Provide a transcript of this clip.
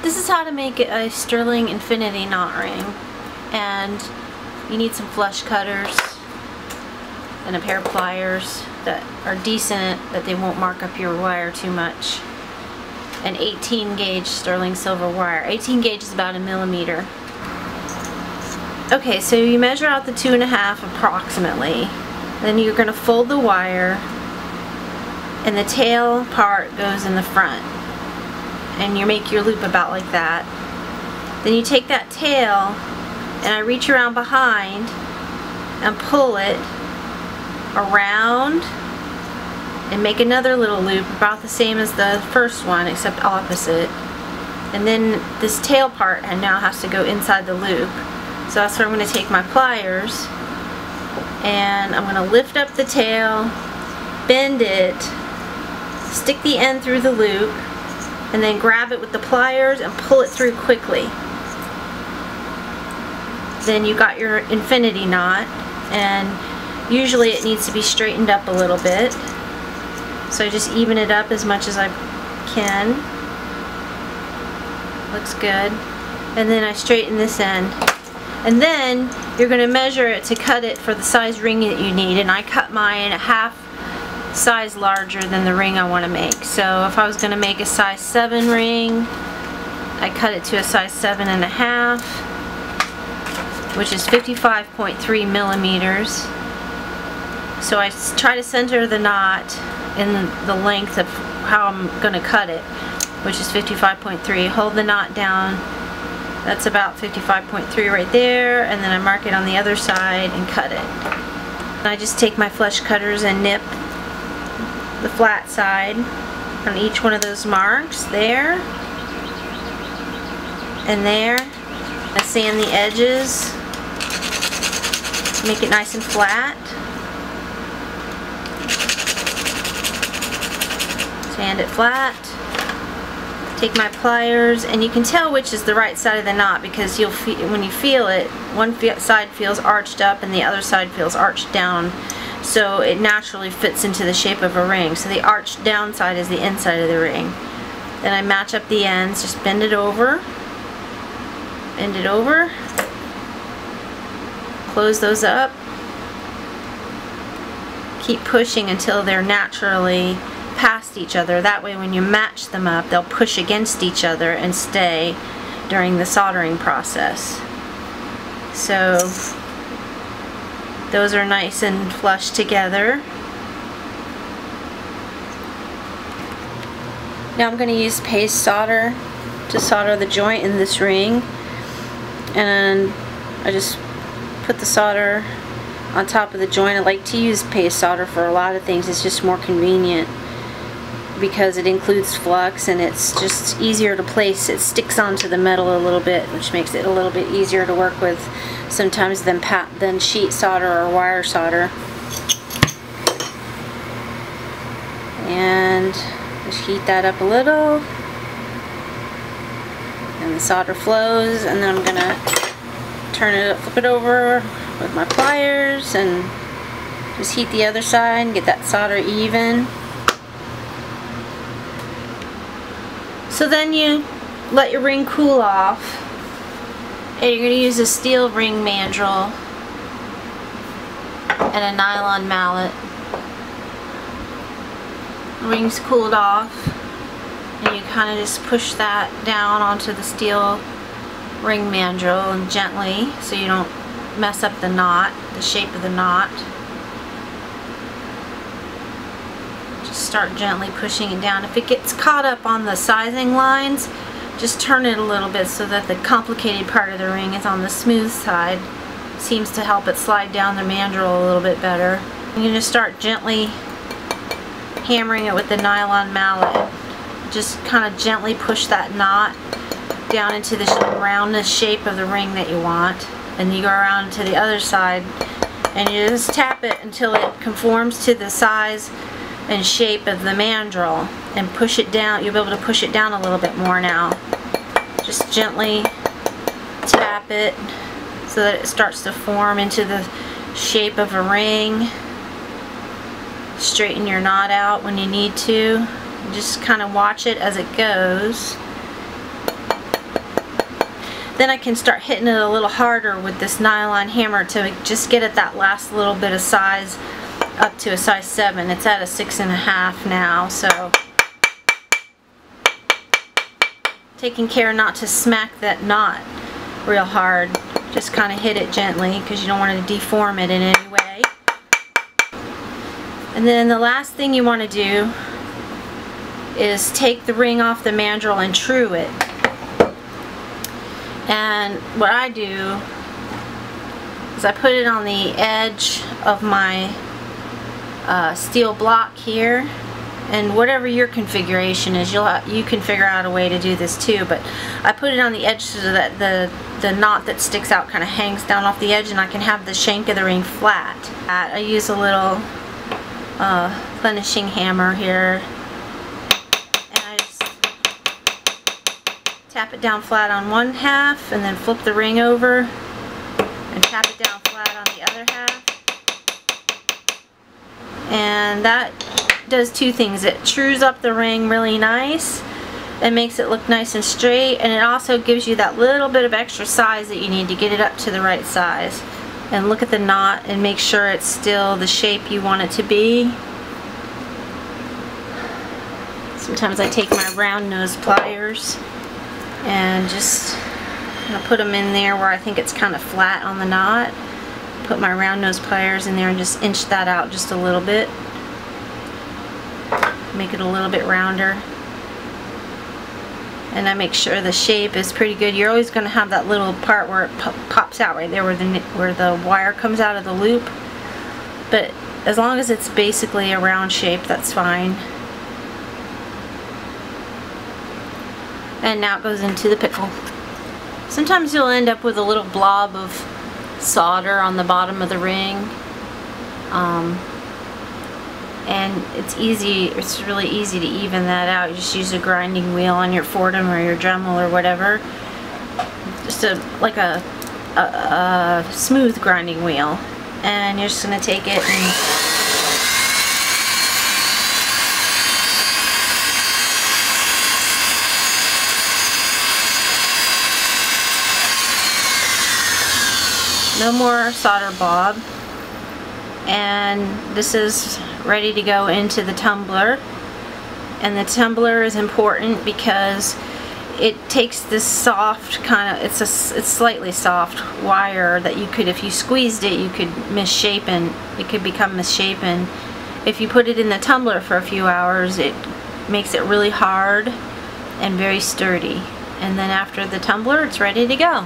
This is how to make a sterling infinity knot ring, and you need some flush cutters and a pair of pliers that are decent, that they won't mark up your wire too much. An 18 gauge sterling silver wire. 18 gauge is about 1 millimeter. Okay, so you measure out the 2.5 approximately. Then you're going to fold the wire, and the tail part goes in the front. And you make your loop about like that. Then you take that tail, and I reach around behind and pull it around and make another little loop about the same as the first one except opposite. And then this tail part now has to go inside the loop. So that's where I'm going to take my pliers and I'm going to lift up the tail, bend it, stick the end through the loop, and then grab it with the pliers and pull it through quickly. Then you got your infinity knot, and usually it needs to be straightened up a little bit. So I just even it up as much as I can. Looks good. And then I straighten this end. And then you're going to measure it to cut it for the size ring that you need. And I cut mine a half size larger than the ring I want to make. So if I was going to make a size 7 ring, I cut it to a size 7.5, which is 55.3 millimeters. So I try to center the knot in the length of how I'm going to cut it, which is 55.3. Hold the knot down. That's about 55.3 right there, and then I mark it on the other side and cut it. And I just take my flush cutters and nip the flat side on each one of those marks, there and there. I sand the edges, make it nice and flat. Sand it flat. Take my pliers, and you can tell which is the right side of the knot because you'll feel, when you feel it, one side feels arched up and the other side feels arched down. So it naturally fits into the shape of a ring. So the arched down side is the inside of the ring. Then I match up the ends, just bend it over, close those up, keep pushing until they're naturally past each other. That way when you match them up, they'll push against each other and stay during the soldering process. So those are nice and flush together. Now I'm going to use paste solder to solder the joint in this ring, and I just put the solder on top of the joint. I like to use paste solder for a lot of things. It's just more convenient because it includes flux and it's just easier to place. It sticks onto the metal a little bit, which makes it a little bit easier to work with sometimes than sheet solder or wire solder. And just heat that up a little, and the solder flows, and then I'm gonna turn it, flip it over with my pliers and just heat the other side and get that solder even. So then you let your ring cool off, and you're going to use a steel ring mandrel and a nylon mallet. The ring's cooled off, and you kind of just push that down onto the steel ring mandrel and gently, so you don't mess up the knot, the shape of the knot. Start gently pushing it down. If it gets caught up on the sizing lines, just turn it a little bit so that the complicated part of the ring is on the smooth side. Seems to help it slide down the mandrel a little bit better. You're going to start gently hammering it with the nylon mallet. Just kind of gently push that knot down into the roundness shape of the ring that you want. And you go around to the other side and you just tap it until it conforms to the size and shape of the mandrel, and push it down. You'll be able to push it down a little bit more now. Just gently tap it so that it starts to form into the shape of a ring. Straighten your knot out when you need to. Just kind of watch it as it goes. Then I can start hitting it a little harder with this nylon hammer to just get at that last little bit of size up to a size 7. It's at a 6.5 now, so taking care not to smack that knot real hard. Just kind of hit it gently because you don't want to deform it in any way. And then the last thing you want to do is take the ring off the mandrel and true it. And what I do is I put it on the edge of my steel block here, and whatever your configuration is, you can figure out a way to do this too, but I put it on the edge so that the knot that sticks out kind of hangs down off the edge, and I can have the shank of the ring flat. I use a little finishing hammer here, and I just tap it down flat on one half and then flip the ring over and tap it down flat on the other half. And that does two things. It trues up the ring really nice and makes it look nice and straight, and it also gives you that little bit of extra size that you need to get it up to the right size. And look at the knot and make sure it's still the shape you want it to be. Sometimes I take my round nose pliers and just put them in there where I think it's kind of flat on the knot. Put my round nose pliers in there and just inch that out just a little bit. Make it a little bit rounder. And I make sure the shape is pretty good. You're always going to have that little part where it pops out right there where the wire comes out of the loop. But as long as it's basically a round shape, that's fine. And now it goes into the pickle. Sometimes you'll end up with a little blob of solder on the bottom of the ring. And it's really easy to even that out. You just use a grinding wheel on your Fordham or your Dremel or whatever. Just like a smooth grinding wheel. And you're just going to take it and no more solder bob. And this is ready to go into the tumbler. And the tumbler is important because it takes this soft kind of, it's slightly soft wire that you could, if you squeezed it, you could misshapen. It could become misshapen. If you put it in the tumbler for a few hours, it makes it really hard and very sturdy. And then after the tumbler, it's ready to go.